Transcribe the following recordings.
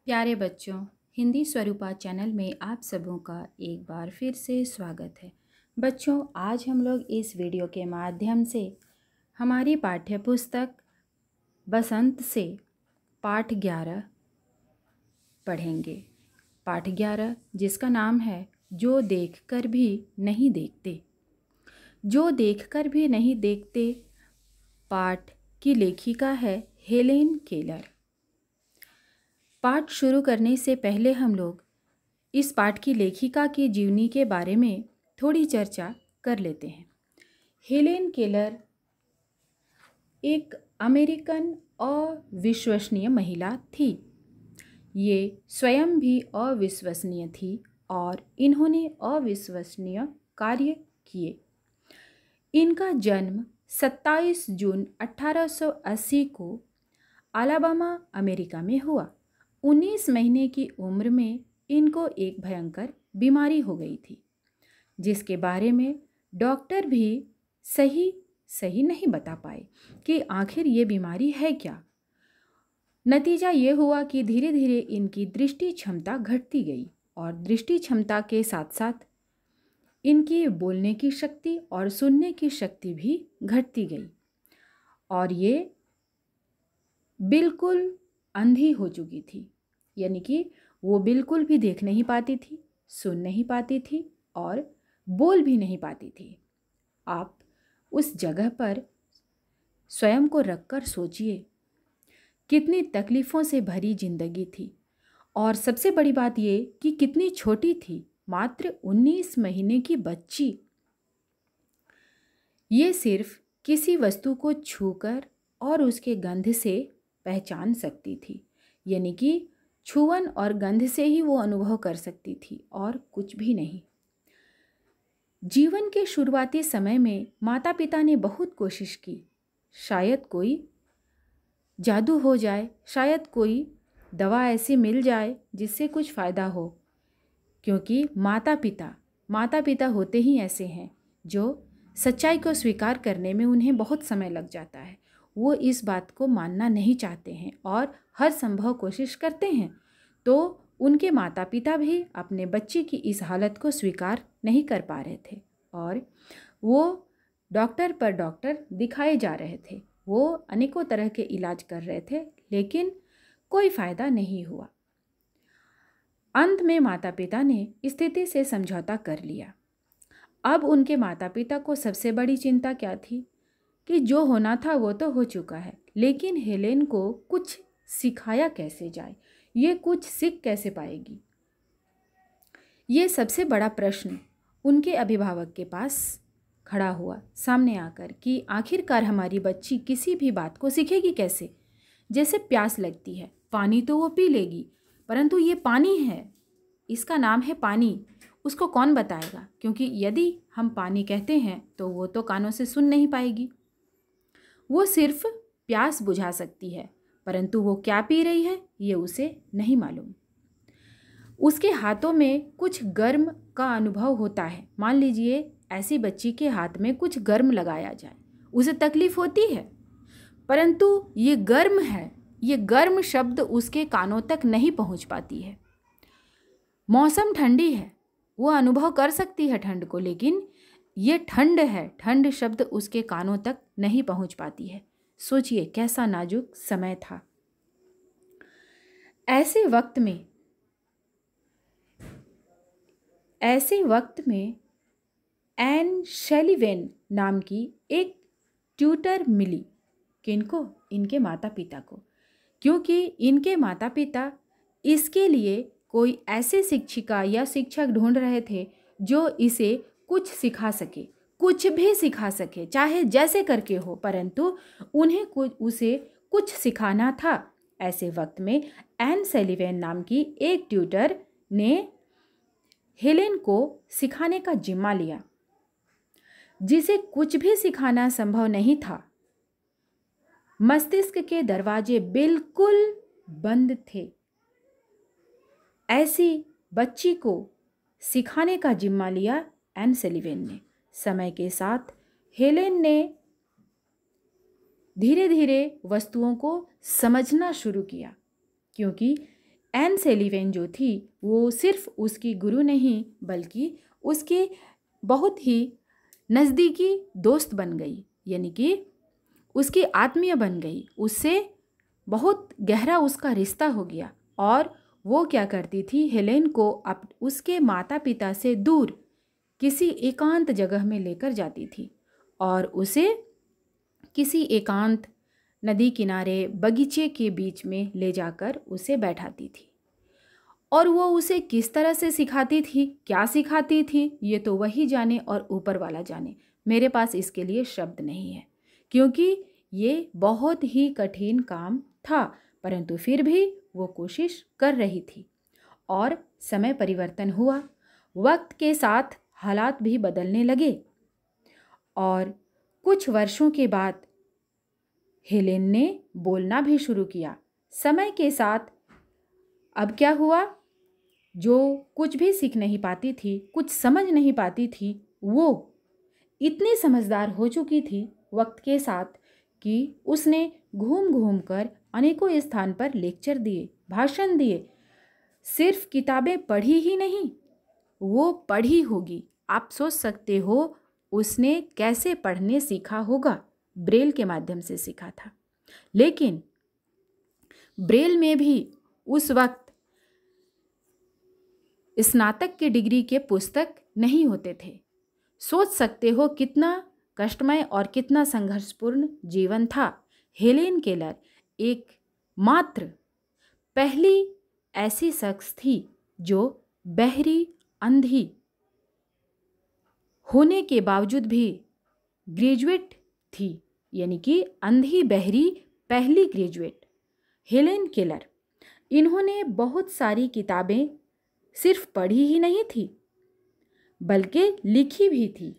प्यारे बच्चों, हिंदी स्वरूपा चैनल में आप सबों का एक बार फिर से स्वागत है। बच्चों, आज हम लोग इस वीडियो के माध्यम से हमारी पाठ्य पुस्तक बसंत से पाठ 11 पढ़ेंगे। पाठ 11 जिसका नाम है जो देखकर भी नहीं देखते। जो देखकर भी नहीं देखते पाठ की लेखिका है हेलेन केलर। पाठ शुरू करने से पहले हम लोग इस पाठ की लेखिका की जीवनी के बारे में थोड़ी चर्चा कर लेते हैं। हेलेन केलर एक अमेरिकन अविश्वसनीय महिला थी। ये स्वयं भी अविश्वसनीय थी और इन्होंने अविश्वसनीय कार्य किए। इनका जन्म 27 जून 1880 को अलाबामा, अमेरिका में हुआ। 19 महीने की उम्र में इनको एक भयंकर बीमारी हो गई थी, जिसके बारे में डॉक्टर भी सही नहीं बता पाए कि आखिर ये बीमारी है क्या। नतीजा ये हुआ कि धीरे धीरे इनकी दृष्टि क्षमता घटती गई और दृष्टि क्षमता के साथ साथ इनकी बोलने की शक्ति और सुनने की शक्ति भी घटती गई और ये बिल्कुल अंधी हो चुकी थी। यानी कि वो बिल्कुल भी देख नहीं पाती थी, सुन नहीं पाती थी और बोल भी नहीं पाती थी। आप उस जगह पर स्वयं को रखकर सोचिए, कितनी तकलीफ़ों से भरी जिंदगी थी और सबसे बड़ी बात ये कि कितनी छोटी थी, मात्र 19 महीने की बच्ची। ये सिर्फ किसी वस्तु को छूकर और उसके गंध से पहचान सकती थी। यानी कि छुअन और गंध से ही वो अनुभव कर सकती थी और कुछ भी नहीं। जीवन के शुरुआती समय में माता पिता ने बहुत कोशिश की, शायद कोई जादू हो जाए, शायद कोई दवा ऐसी मिल जाए जिससे कुछ फ़ायदा हो, क्योंकि माता पिता होते ही ऐसे हैं जो सच्चाई को स्वीकार करने में उन्हें बहुत समय लग जाता है। वो इस बात को मानना नहीं चाहते हैं और हर संभव कोशिश करते हैं। तो उनके माता पिता भी अपने बच्चे की इस हालत को स्वीकार नहीं कर पा रहे थे और वो डॉक्टर पर डॉक्टर दिखाए जा रहे थे। वो अनेकों तरह के इलाज कर रहे थे, लेकिन कोई फ़ायदा नहीं हुआ। अंत में माता पिता ने स्थिति से समझौता कर लिया। अब उनके माता पिता को सबसे बड़ी चिंता क्या थी कि जो होना था वो तो हो चुका है, लेकिन हेलेन को कुछ सिखाया कैसे जाए, ये कुछ सीख कैसे पाएगी। ये सबसे बड़ा प्रश्न उनके अभिभावक के पास खड़ा हुआ सामने आकर कि आखिरकार हमारी बच्ची किसी भी बात को सीखेगी कैसे। जैसे प्यास लगती है, पानी तो वो पी लेगी, परंतु ये पानी है, इसका नाम है पानी, उसको कौन बताएगा, क्योंकि यदि हम पानी कहते हैं तो वो तो कानों से सुन नहीं पाएगी। वो सिर्फ प्यास बुझा सकती है, परंतु वो क्या पी रही है ये उसे नहीं मालूम। उसके हाथों में कुछ गर्म का अनुभव होता है। मान लीजिए ऐसी बच्ची के हाथ में कुछ गर्म लगाया जाए, उसे तकलीफ होती है, परंतु ये गर्म है, ये गर्म शब्द उसके कानों तक नहीं पहुंच पाती है। मौसम ठंडी है, वो अनुभव कर सकती है ठंड को, लेकिन ये ठंड है, ठंड शब्द उसके कानों तक नहीं पहुंच पाती है। सोचिए कैसा नाजुक समय था। ऐसे वक्त में एन शेलीवेन नाम की एक ट्यूटर मिली। किनको? इनके माता पिता को, क्योंकि इनके माता पिता इसके लिए कोई ऐसे शिक्षिका या शिक्षक ढूंढ रहे थे जो इसे कुछ सिखा सके, कुछ भी सिखा सके, चाहे जैसे करके हो, परंतु उन्हें उसे कुछ सिखाना था। ऐसे वक्त में एन सेलिवेन नाम की एक ट्यूटर ने हेलेन को सिखाने का जिम्मा लिया, जिसे कुछ भी सिखाना संभव नहीं था। मस्तिष्क के दरवाजे बिल्कुल बंद थे। ऐसी बच्ची को सिखाने का जिम्मा लिया एन सेलिवेन ने। समय के साथ हेलेन ने धीरे धीरे वस्तुओं को समझना शुरू किया, क्योंकि एन सेलिवेन जो थी वो सिर्फ उसकी गुरु नहीं बल्कि उसकी बहुत ही नज़दीकी दोस्त बन गई, यानी कि उसकी आत्मीय बन गई। उससे बहुत गहरा उसका रिश्ता हो गया। और वो क्या करती थी, हेलेन को उसके माता पिता से दूर किसी एकांत जगह में लेकर जाती थी और उसे किसी एकांत नदी किनारे बगीचे के बीच में ले जाकर उसे बैठाती थी। और वो उसे किस तरह से सिखाती थी, क्या सिखाती थी, ये तो वही जाने और ऊपर वाला जाने। मेरे पास इसके लिए शब्द नहीं है, क्योंकि ये बहुत ही कठिन काम था, परंतु फिर भी वो कोशिश कर रही थी। और समय परिवर्तन हुआ, वक्त के साथ हालात भी बदलने लगे और कुछ वर्षों के बाद हेलेन ने बोलना भी शुरू किया। समय के साथ अब क्या हुआ, जो कुछ भी सीख नहीं पाती थी, कुछ समझ नहीं पाती थी, वो इतनी समझदार हो चुकी थी वक्त के साथ कि उसने घूम घूम कर अनेकों स्थान पर लेक्चर दिए, भाषण दिए। सिर्फ किताबें पढ़ी ही नहीं, वो पढ़ी होगी। आप सोच सकते हो उसने कैसे पढ़ने सीखा होगा, ब्रेल के माध्यम से सीखा था। लेकिन ब्रेल में भी उस वक्त स्नातक की डिग्री के पुस्तक नहीं होते थे। सोच सकते हो कितना कष्टमय और कितना संघर्षपूर्ण जीवन था। हेलेन केलर एक मात्र पहली ऐसी शख्स थी जो बहरी अंधी होने के बावजूद भी ग्रेजुएट थी, यानी कि अंधी बहरी पहली ग्रेजुएट हेलेन केलर। इन्होंने बहुत सारी किताबें सिर्फ पढ़ी ही नहीं थी बल्कि लिखी भी थी।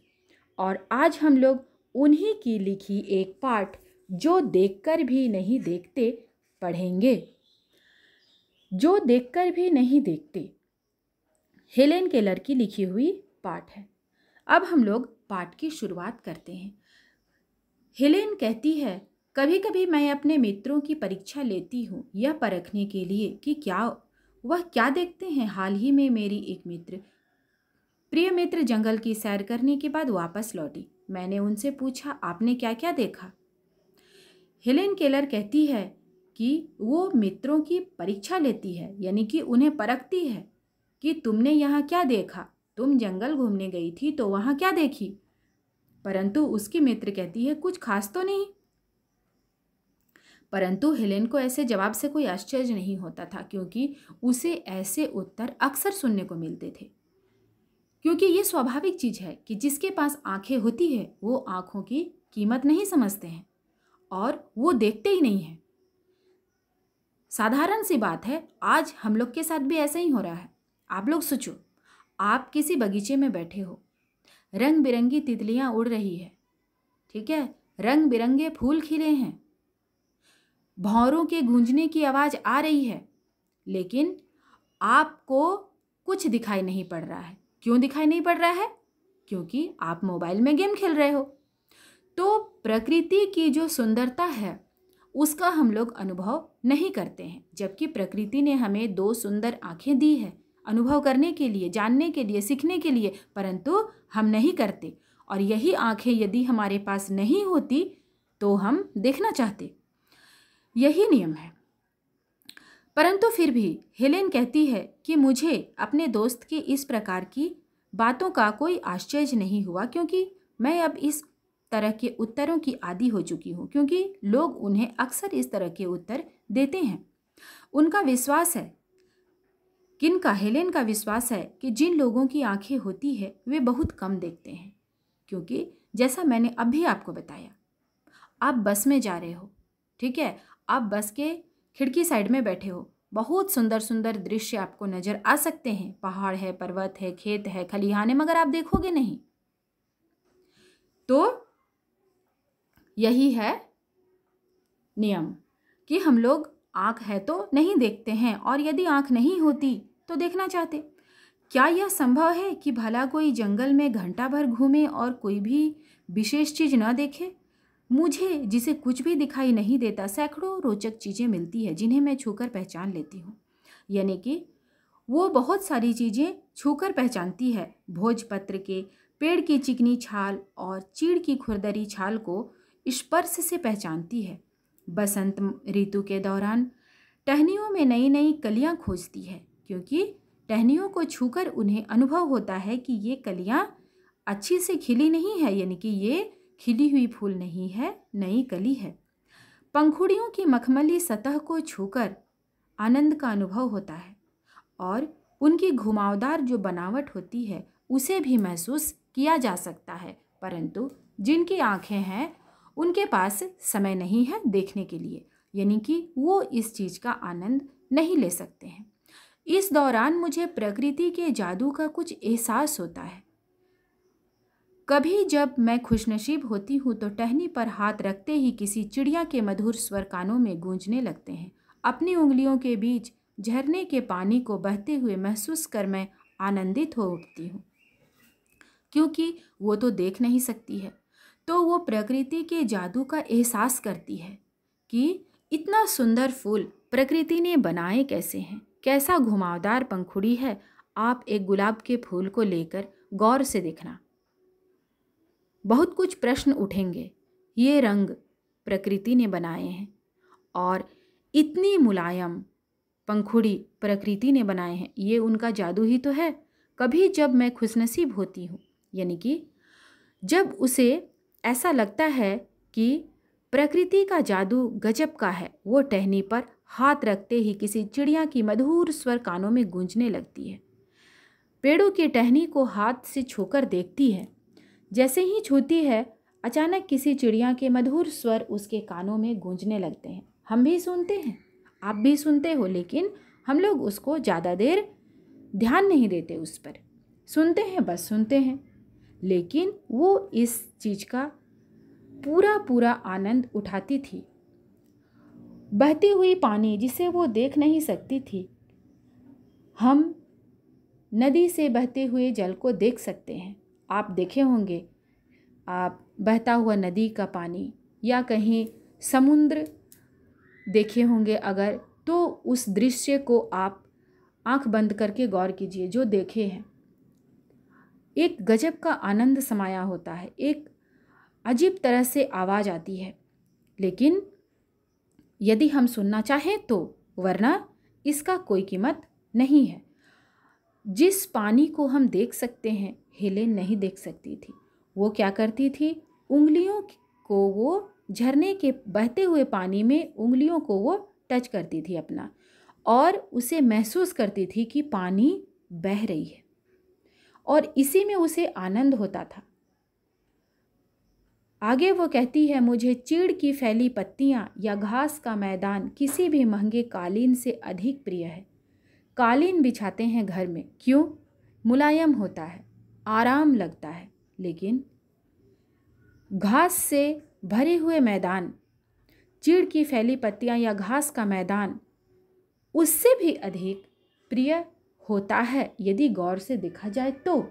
और आज हम लोग उन्हीं की लिखी एक पाठ, जो देखकर भी नहीं देखते, पढ़ेंगे। जो देखकर भी नहीं देखते, हेलेन केलर की लिखी हुई पाठ है। अब हम लोग पाठ की शुरुआत करते हैं। हेलेन कहती है, कभी कभी मैं अपने मित्रों की परीक्षा लेती हूँ यह परखने के लिए कि वह क्या देखते हैं। हाल ही में मेरी एक प्रिय मित्र जंगल की सैर करने के बाद वापस लौटी। मैंने उनसे पूछा, आपने क्या क्या देखा? हेलेन केलर कहती है कि वो मित्रों की परीक्षा लेती है, यानी कि उन्हें परखती है कि तुमने यहाँ क्या देखा। तुम जंगल घूमने गई थी तो वहाँ क्या देखी? परंतु उसकी मित्र कहती है, कुछ खास तो नहीं। परंतु हेलेन को ऐसे जवाब से कोई आश्चर्य नहीं होता था, क्योंकि उसे ऐसे उत्तर अक्सर सुनने को मिलते थे। क्योंकि ये स्वाभाविक चीज़ है कि जिसके पास आंखें होती है वो आंखों की कीमत नहीं समझते हैं और वो देखते ही नहीं हैं। साधारण सी बात है, आज हम लोग के साथ भी ऐसा ही हो रहा है। आप लोग सोचो, आप किसी बगीचे में बैठे हो, रंग बिरंगी तितलियां उड़ रही है, ठीक है, रंग बिरंगे फूल खिले हैं, भौरों के गूंजने की आवाज़ आ रही है, लेकिन आपको कुछ दिखाई नहीं पड़ रहा है। क्यों दिखाई नहीं पड़ रहा है? क्योंकि आप मोबाइल में गेम खेल रहे हो। तो प्रकृति की जो सुंदरता है उसका हम लोग अनुभव नहीं करते हैं, जबकि प्रकृति ने हमें दो सुंदर आंखें दी है अनुभव करने के लिए, जानने के लिए, सीखने के लिए, परंतु हम नहीं करते। और यही आंखें यदि हमारे पास नहीं होती तो हम देखना चाहते। यही नियम है। परंतु फिर भी हेलेन कहती है कि मुझे अपने दोस्त की इस प्रकार की बातों का कोई आश्चर्य नहीं हुआ, क्योंकि मैं अब इस तरह के उत्तरों की आदी हो चुकी हूँ, क्योंकि लोग उन्हें अक्सर इस तरह के उत्तर देते हैं। उनका विश्वास है, किनका? हेलेन का विश्वास है कि जिन लोगों की आंखें होती है वे बहुत कम देखते हैं। क्योंकि जैसा मैंने अभी आपको बताया, आप बस में जा रहे हो, ठीक है, आप बस के खिड़की साइड में बैठे हो, बहुत सुंदर सुंदर दृश्य आपको नज़र आ सकते हैं, पहाड़ है, पर्वत है, खेत है, खलिहान है, मगर आप देखोगे नहीं। तो यही है नियम कि हम लोग आँख है तो नहीं देखते हैं, और यदि आँख नहीं होती तो देखना चाहते। क्या यह संभव है कि भला कोई जंगल में घंटा भर घूमे और कोई भी विशेष चीज़ न देखे? मुझे, जिसे कुछ भी दिखाई नहीं देता, सैकड़ों रोचक चीज़ें मिलती है जिन्हें मैं छूकर पहचान लेती हूँ। यानी कि वो बहुत सारी चीज़ें छूकर पहचानती है। भोजपत्र के पेड़ की चिकनी छाल और चीड़ की खुरदरी छाल को स्पर्श से पहचानती है। बसंत ऋतु के दौरान टहनियों में नई नई कलियां खोजती है, क्योंकि टहनियों को छूकर उन्हें अनुभव होता है कि ये कलियां अच्छी से खिली नहीं है, यानी कि ये खिली हुई फूल नहीं है, नई कली है। पंखुड़ियों की मखमली सतह को छूकर आनंद का अनुभव होता है और उनकी घुमावदार जो बनावट होती है उसे भी महसूस किया जा सकता है। परंतु जिनकी आंखें हैं उनके पास समय नहीं है देखने के लिए, यानी कि वो इस चीज़ का आनंद नहीं ले सकते हैं। इस दौरान मुझे प्रकृति के जादू का कुछ एहसास होता है। कभी जब मैं खुशनसीब होती हूँ तो टहनी पर हाथ रखते ही किसी चिड़िया के मधुर स्वर कानों में गूंजने लगते हैं। अपनी उंगलियों के बीच झरने के पानी को बहते हुए महसूस कर मैं आनंदित हो उठती हूँ, क्योंकि वो तो देख नहीं सकती है, तो वो प्रकृति के जादू का एहसास करती है कि इतना सुंदर फूल प्रकृति ने बनाए कैसे हैं, कैसा घुमावदार पंखुड़ी है। आप एक गुलाब के फूल को लेकर गौर से देखना, बहुत कुछ प्रश्न उठेंगे। ये रंग प्रकृति ने बनाए हैं और इतनी मुलायम पंखुड़ी प्रकृति ने बनाए हैं, ये उनका जादू ही तो है। कभी जब मैं खुशनसीब होती हूँ, यानी कि जब उसे ऐसा लगता है कि प्रकृति का जादू गजब का है, वो टहनी पर हाथ रखते ही किसी चिड़िया की मधुर स्वर कानों में गूंजने लगती है। पेड़ों की टहनी को हाथ से छूकर देखती है। जैसे ही छूती है, अचानक किसी चिड़िया के मधुर स्वर उसके कानों में गूंजने लगते हैं। हम भी सुनते हैं, आप भी सुनते हो, लेकिन हम लोग उसको ज़्यादा देर ध्यान नहीं देते उस पर। सुनते हैं, बस सुनते हैं, लेकिन वो इस चीज़ का पूरा पूरा आनंद उठाती थी। बहती हुई पानी जिसे वो देख नहीं सकती थी, हम नदी से बहते हुए जल को देख सकते हैं। आप देखे होंगे, आप बहता हुआ नदी का पानी या कहीं समुद्र देखे होंगे अगर, तो उस दृश्य को आप आंख बंद करके गौर कीजिए। जो देखे हैं, एक गजब का आनंद समाया होता है, एक अजीब तरह से आवाज़ आती है। लेकिन यदि हम सुनना चाहें तो, वरना इसका कोई कीमत नहीं है। जिस पानी को हम देख सकते हैं, हेलेन नहीं देख सकती थी। वो क्या करती थी, उंगलियों को वो झरने के बहते हुए पानी में उंगलियों को वो टच करती थी अपना, और उसे महसूस करती थी कि पानी बह रही है, और इसी में उसे आनंद होता था। आगे वो कहती है, मुझे चीड़ की फैली पत्तियां या घास का मैदान किसी भी महंगे कालीन से अधिक प्रिय है। कालीन बिछाते हैं घर में, क्यों? मुलायम होता है, आराम लगता है, लेकिन घास से भरे हुए मैदान, चीड़ की फैली पत्तियां या घास का मैदान उससे भी अधिक प्रिय होता है यदि गौर से देखा जाए तो।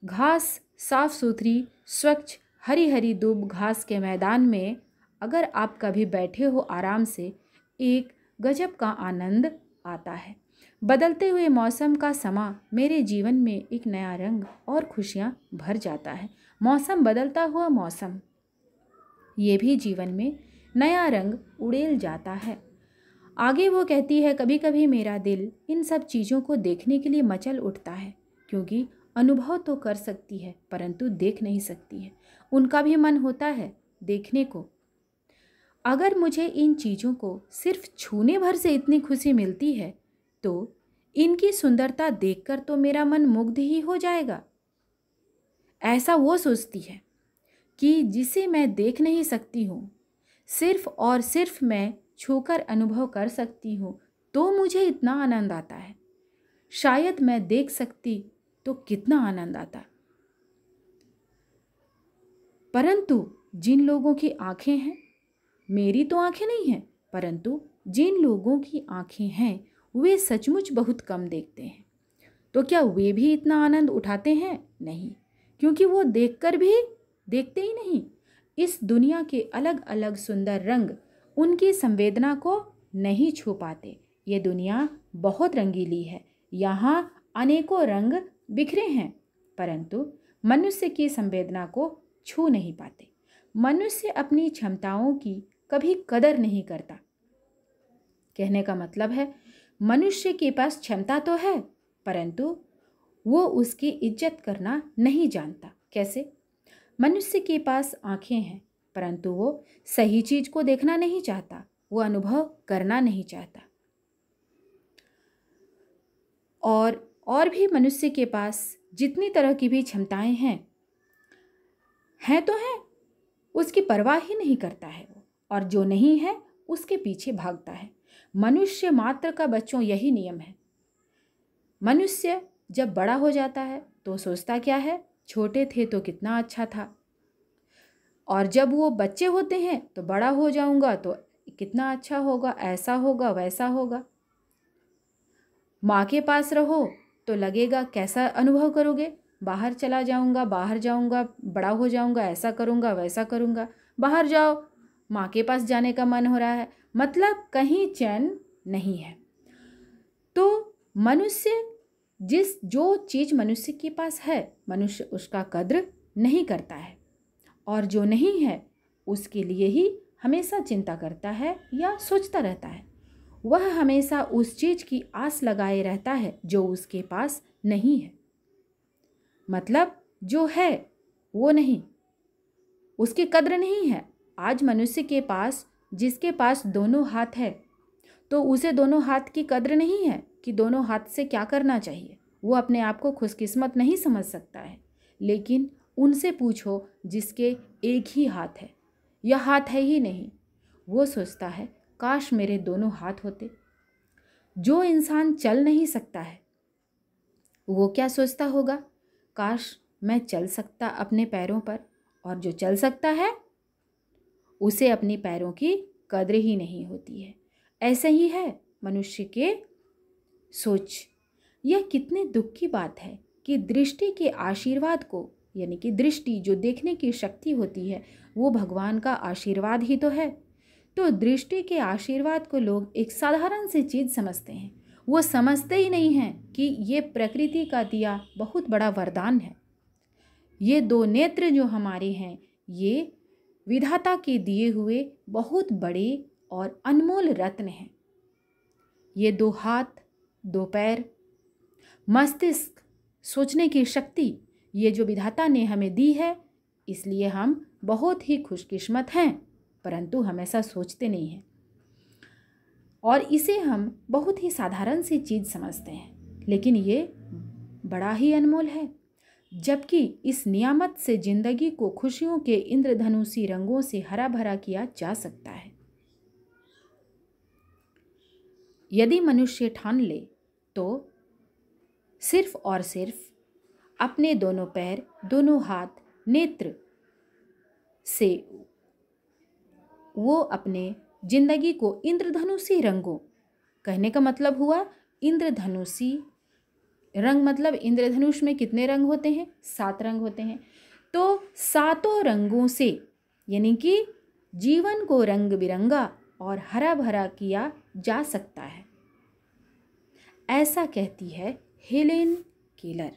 घास साफ सुथरी, स्वच्छ, हरी हरी दूब घास के मैदान में अगर आप कभी बैठे हो आराम से, एक गजब का आनंद आता है। बदलते हुए मौसम का समा मेरे जीवन में एक नया रंग और खुशियाँ भर जाता है। मौसम, बदलता हुआ मौसम, ये भी जीवन में नया रंग उड़ेल जाता है। आगे वो कहती है, कभी कभी मेरा दिल इन सब चीज़ों को देखने के लिए मचल उठता है, क्योंकि अनुभव तो कर सकती है परंतु देख नहीं सकती है। उनका भी मन होता है देखने को। अगर मुझे इन चीज़ों को सिर्फ छूने भर से इतनी खुशी मिलती है, तो इनकी सुंदरता देखकर तो मेरा मन मुग्ध ही हो जाएगा। ऐसा वो सोचती है कि जिसे मैं देख नहीं सकती हूँ, सिर्फ और सिर्फ मैं छूकर अनुभव कर सकती हूँ, तो मुझे इतना आनंद आता है। शायद मैं देख सकती तो कितना आनंद आता। परंतु जिन लोगों की आंखें हैं, मेरी तो आंखें नहीं हैं, परंतु जिन लोगों की आंखें हैं वे सचमुच बहुत कम देखते हैं। तो क्या वे भी इतना आनंद उठाते हैं? नहीं, क्योंकि वो देखकर भी देखते ही नहीं। इस दुनिया के अलग अलग सुंदर रंग उनकी संवेदना को नहीं छू पाते। ये दुनिया बहुत रंगीली है, यहाँ अनेकों रंग बिखरे हैं, परंतु मनुष्य की संवेदना को छू नहीं पाते। मनुष्य अपनी क्षमताओं की कभी कदर नहीं करता। कहने का मतलब है मनुष्य के पास क्षमता तो है, परंतु वो उसकी इज्जत करना नहीं जानता। कैसे? मनुष्य के पास आंखें हैं, परंतु वो सही चीज को देखना नहीं चाहता, वो अनुभव करना नहीं चाहता। और भी मनुष्य के पास जितनी तरह की भी क्षमताएं हैं तो हैं, उसकी परवाह ही नहीं करता है वो, और जो नहीं है उसके पीछे भागता है। मनुष्य मात्र का बच्चों यही नियम है। मनुष्य जब बड़ा हो जाता है तो सोचता क्या है, छोटे थे तो कितना अच्छा था, और जब वो बच्चे होते हैं तो बड़ा हो जाऊंगा तो कितना अच्छा होगा, ऐसा होगा वैसा होगा। माँ के पास रहो तो लगेगा कैसा अनुभव करोगे, बाहर चला जाऊंगा, बाहर जाऊंगा, बड़ा हो जाऊंगा, ऐसा करूंगा वैसा करूंगा। बाहर जाओ, माँ के पास जाने का मन हो रहा है, मतलब कहीं चैन नहीं है। तो मनुष्य जो चीज़ मनुष्य के पास है, मनुष्य उसका कद्र नहीं करता है, और जो नहीं है उसके लिए ही हमेशा चिंता करता है या सोचता रहता है। वह हमेशा उस चीज़ की आस लगाए रहता है जो उसके पास नहीं है। मतलब जो है वो नहीं, उसकी कद्र नहीं है। आज मनुष्य के पास, जिसके पास दोनों हाथ है, तो उसे दोनों हाथ की कद्र नहीं है कि दोनों हाथ से क्या करना चाहिए। वो अपने आप को खुशकिस्मत नहीं समझ सकता है। लेकिन उनसे पूछो जिसके एक ही हाथ है या हाथ है ही नहीं, वो सोचता है काश मेरे दोनों हाथ होते। जो इंसान चल नहीं सकता है वो क्या सोचता होगा, काश मैं चल सकता अपने पैरों पर। और जो चल सकता है उसे अपने पैरों की कद्र ही नहीं होती है। ऐसे ही है मनुष्य के सोच। यह कितने दुख की बात है कि दृष्टि के आशीर्वाद को, यानी कि दृष्टि जो देखने की शक्ति होती है, वो भगवान का आशीर्वाद ही तो है। तो दृष्टि के आशीर्वाद को लोग एक साधारण सी चीज़ समझते हैं। वो समझते ही नहीं हैं कि ये प्रकृति का दिया बहुत बड़ा वरदान है। ये दो नेत्र जो हमारे हैं, ये विधाता के दिए हुए बहुत बड़े और अनमोल रत्न हैं। ये दो हाथ, दो पैर, मस्तिष्क, सोचने की शक्ति, ये जो विधाता ने हमें दी है, इसलिए हम बहुत ही खुशकिस्मत हैं, परंतु हमेशा सोचते नहीं हैं और इसे हम बहुत ही साधारण सी चीज़ समझते हैं। लेकिन ये बड़ा ही अनमोल है, जबकि इस नियामत से जिंदगी को खुशियों के इंद्रधनुषी रंगों से हरा भरा किया जा सकता है। यदि मनुष्य ठान ले तो सिर्फ और सिर्फ अपने दोनों पैर, दोनों हाथ, नेत्र से वो अपने जिंदगी को इंद्रधनुषी रंगों, कहने का मतलब हुआ इंद्रधनुषी रंग, मतलब इंद्रधनुष में कितने रंग होते हैं? 7 रंग होते हैं। तो 7 रंगों से, यानी कि जीवन को रंग बिरंगा और हरा भरा किया जा सकता है, ऐसा कहती है हेलेन केलर।